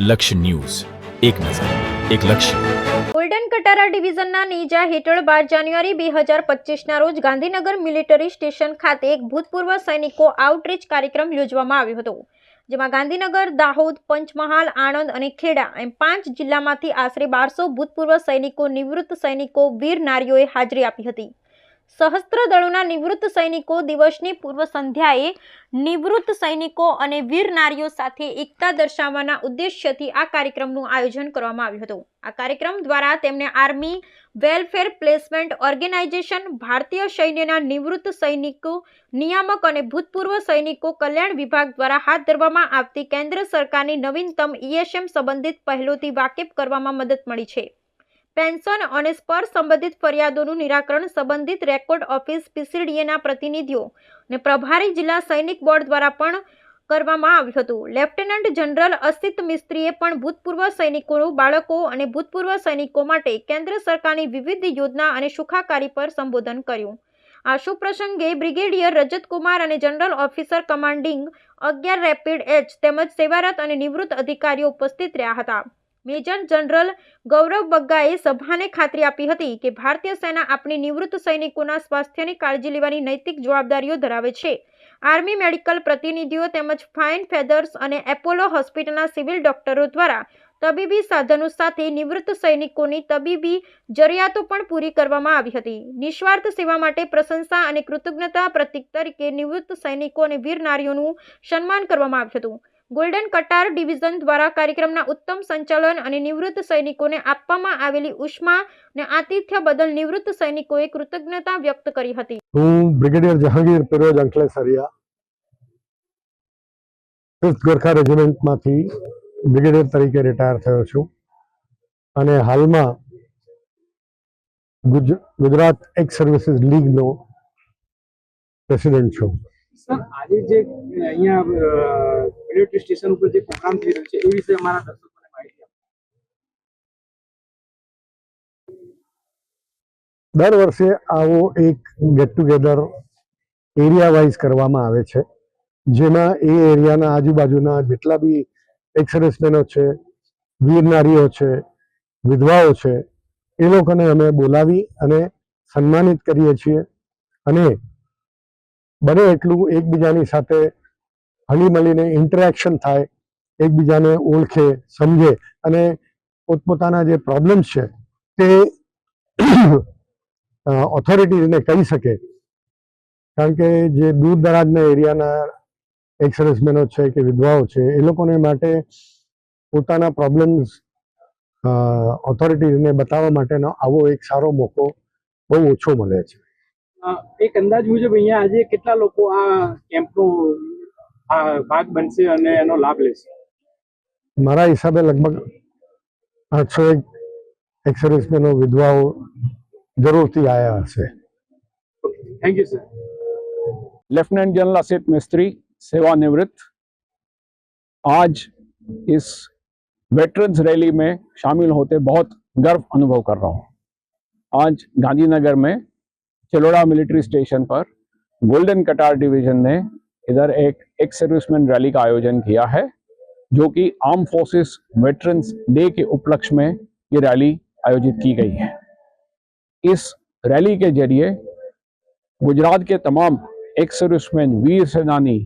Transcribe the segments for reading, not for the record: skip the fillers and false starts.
લક્ષ્ય ન્યૂઝ, એક નજર, એક લક્ષ્ય. ગોલ્ડન કટારા ડિવિઝનના નીજા હેઠળ 12 જાન્યુઆરી 2025ના રોજ ગાંધીનગર મિલિટરી સ્ટેશન ખાતે એક ભૂતપૂર્વ સૈનિકો આઉટરીચ કાર્યક્રમ યોજવામાં આવ્યો હતો, જેમાં ગાંધીનગર, દાહોદ, પંચમહાલ, આણંદ અને ખેડા એમ 5 જિલ્લામાંથી આશરે 1200 ભૂતપૂર્વ સૈનિકો, નિવૃત્ત સૈનિકો, વીર નારીઓએ હાજરી આપી હતી. સશસ્ત્ર દળોના નિવૃત્ત સૈનિકો દિવસની પૂર્વ સંધ્યાએ નિવૃત્ત સૈનિકો અને વીર નારીઓ સાથે એકતા દર્શાવવાના ઉદ્દેશ્યથી આ કાર્યક્રમનું આયોજન કરવામાં આવ્યું હતું. આ કાર્યક્રમ દ્વારા તેમને આર્મી વેલફેર પ્લેસમેન્ટ ઓર્ગેનાઇઝેશન, ભારતીય સૈન્યના નિવૃત્ત સૈનિકો નિયામક અને ભૂતપૂર્વ સૈનિકો કલ્યાણ વિભાગ દ્વારા હાથ ધરવામાં આવતી કેન્દ્ર સરકારની નવીનતમ ESM સંબંધિત પહેલોથી વાકેફ કરવામાં મદદ મળી છે. પેન્શન અને સ્પર્શ સંબંધિત ફરિયાદોનું નિરાકરણ સંબંધિત રેકોર્ડ ઓફિસ PCDAના પ્રતિનિધિઓ અને પ્રભારી જિલ્લા સૈનિક બોર્ડ દ્વારા પણ કરવામાં આવ્યું હતું. લેફ્ટનન્ટ જનરલ અસિત મિસ્ત્રીએ પણ ભૂતપૂર્વ સૈનિકો, બાળકો અને ભૂતપૂર્વ સૈનિકો માટે કેન્દ્ર સરકારની વિવિધ યોજના અને સુખાકારી પર સંબોધન કર્યું. આ શુભ પ્રસંગે બ્રિગેડિયર રજતકુમાર અને general officer commanding 11 rapid H તેમજ સેવારત અને નિવૃત્ત અધિકારીઓ ઉપસ્થિત રહ્યા હતા. મેજર જનરલ ગૌરવ બગ્ગાએ સભાને ખાતરી આપી હતી કે ભારતીય સેના આપણી નિવૃત્ત સૈનિકોના સ્વાસ્થ્યની કાળજી લેવાની નૈતિક જવાબદારીઓ ધરાવે છે. આર્મી મેડિકલ પ્રતિનિધિઓ તેમજ ફાઇન ફેધર્સ અને એપોલો હોસ્પિટલના સિવિલ ડોક્ટરો દ્વારા તબીબી સાધનો સાથે નિવૃત્ત સૈનિકોની તબીબી જરૂરિયાતો પણ પૂરી કરવામાં આવી હતી. નિસ્વાર્થ સેવા માટે પ્રશંસા અને કૃતજ્ઞતા પ્રતીક તરીકે નિવૃત્ત સૈનિકો અને વીર નારીઓનું સન્માન કરવામાં આવ્યું હતું. ગોલ્ડન કટાર ડિવિઝન દ્વારા કાર્યક્રમના ઉત્તમ સંચાલન અને નિવૃત્ત સૈનિકોને આપવામાં આવેલી ઉષ્મા અને આતિથ્ય બદલ નિવૃત્ત સૈનિકોએ કૃતજ્ઞતા વ્યક્ત કરી હતી. હું બ્રિગેડિયર જહાંગીર ફિરોજ અંકલેસરિયા 5th ગોરખા રેજિમેન્ટમાંથી બ્રિગેડિયર તરીકે રિટાયર થયો છું અને હાલમાં ગુજરાત એક્સ સર્વિસીસ લીગનો પ્રેસિડેન્ટ છું. સર, આજે જે અહીંયા મિલિટરી સ્ટેશન ઉપર જે પ્રોગ્રામ થઈ રહ્યો છે એ વિશે અમારા દર્શકોને માહિતી આપો. દર વર્ષે આવો એક ગેટ ટુગેધર એરિયા વાઇઝ કરવામાં આવે છે, જેમાં એ એરિયાના આજુબાજુના જેટલા બી એક્સ સર્વિસમેનો છે, વીર નારીઓ છે, વિધવાઓ છે, એ લોકોને અમે બોલાવી અને સન્માનિત કરીએ છીએ અને બને એટલું એકબીજાની સાથે હળી મળીને ઇન્ટરેક્શન થાય, એકબીજાને ઓળખે, સમજે અને પોતપોતાના જે પ્રોબ્લેમ્સ છે તે ઓથોરિટીઝને કહી શકે. કારણ કે જે દૂર દરાજના એરિયાના એક્સ સર્વિસમેનો છે કે વિધવાઓ છે, એ લોકોને માટે પોતાના પ્રોબ્લેમ્સ ઓથોરિટીઝને બતાવવા માટેનો આવો એક સારો મોકો બહુ ઓછો મળે છે. એક અંદાજ મુજબ અહીંયા આજે કેટલા લોકો આ કેમ્પનો ભાગ બનશે અને એનો લાભ લેશે? મારા હિસાબે લગભગ 801 એક્સ સર્વિસમેનો, વિધવાઓ જરૂરથી આયા હશે. Thank you sir. Lieutenant general Asit Mistry, सेवानिवृत्त, आज इस वेटरन्स रैली में शामिल होते बहुत गर्व अनुभव कर रहा हूँ. आज गांधीनगर में चिलोड़ा मिलिट्री स्टेशन पर गोल्डन कटार डिवीजन ने इधर एक एक्स सर्विसमैन रैली का आयोजन किया है, जो कि आर्म फोर्सेस वेटरन्स डे के उपलक्ष्य में ये रैली आयोजित की गई है. इस रैली के जरिए गुजरात के तमाम एक्स सर्विसमैन, वीर सेनानी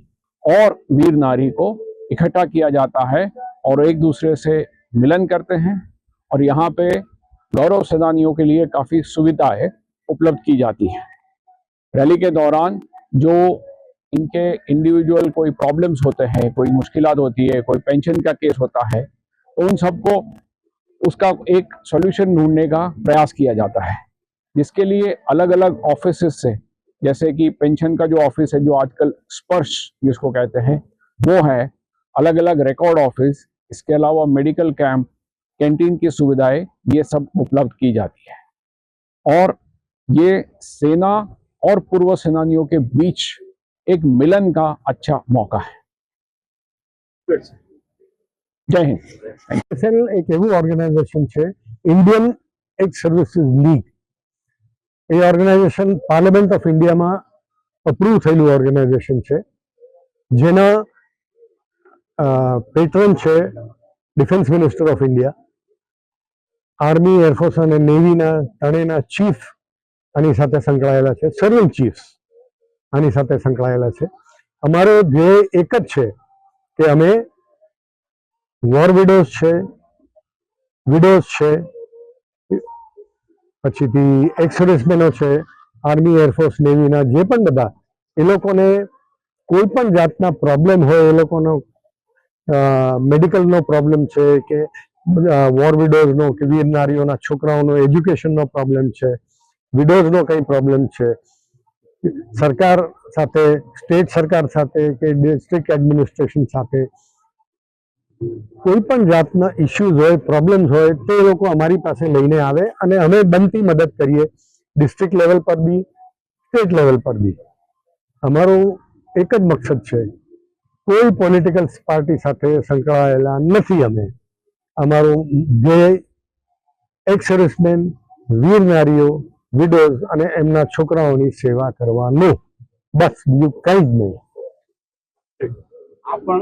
और वीर नारी को इकट्ठा किया जाता है और एक दूसरे से मिलन करते हैं और यहाँ पे गौरव सेनानियों के लिए काफ़ी सुविधाएं उपलब्ध की जाती है. रैली के दौरान जो इनके इंडिविजुअल कोई प्रॉब्लम्स होते हैं, कोई मुश्किलात होती है, कोई पेंशन का केस होता है, तो उन सबको उसका एक सॉल्यूशन ढूंढने का प्रयास किया जाता है, जिसके लिए अलग अलग ऑफिसेस से, जैसे कि पेंशन का जो ऑफिस है, जो आजकल स्पर्श जिसको कहते हैं, वो है, अलग अलग रिकॉर्ड ऑफिस, इसके अलावा मेडिकल कैंप, कैंटीन की सुविधाएं, ये सब उपलब्ध की जाती है और ये सेना और पूर्व सेनानियों के बीच एक मिलन का अच्छा मौका है. जय हिंद. એક એવું ઓર્ગેનાઇઝેશન છે, ઇન્ડિયન એક્સ સર્વિસીસ લીગ. એ ઓર્ગેનાઇઝેશન પાર્લામેન્ટ ઓફ ઇન્ડિયામાં અપ્રૂવ થયેલું ઓર્ગેનાઇઝેશન છે, જેના પેટ્રન છે defence minister of India, army, air force અને નેવીના ત્રણેયના ચીફ આની સાથે સંકળાયેલા છે, સર્વિંગ ચીફ્સ આની સાથે સંકળાયેલા છે. અમારો ધ્યેય એક જ છે કે અમે વોર વિડોઝ છે, પછીથી એક્સ સર્વિસમેનો છે, આર્મી, એરફોર્સ, નેવીના જે પણ બધા એ લોકોને કોઈ પણ જાતના પ્રોબ્લેમ હોય, એ લોકોનો મેડિકલનો પ્રોબ્લેમ છે કે વોર વિડોઝનો કે વીર નારીઓના છોકરાઓનો એજ્યુકેશનનો પ્રોબ્લેમ છે, વિડોઝનો કંઈ પ્રોબ્લેમ છે, સરકાર સાથે, સ્ટેટ સરકાર સાથે કે ડિસ્ટ્રિક્ટ એડમિનિસ્ટ્રેશન સાથે કોઈ પણ જાતના ઇસ્યુઝ હોય, પ્રોબ્લેમ્સ હોય, તે લોકો અમારી પાસે લઈને આવે અને અમે બનતી મદદ કરીએ, ડિસ્ટ્રિક્ટ લેવલ પર બી, સ્ટેટ લેવલ પર બી. અમારો એક જ મકસદ છે, કોઈ પોલિટિકલ પાર્ટી સાથે સંકળાયેલા નથી અમે. અમારું ધ્યેય એક્સ સર્વિસમેન, વીર નારીઓ, વિડોઝ અને એમના છોકરાઓની સેવા કરવાનું, બસ બીજું કંઈ જ નહીં. આ પણ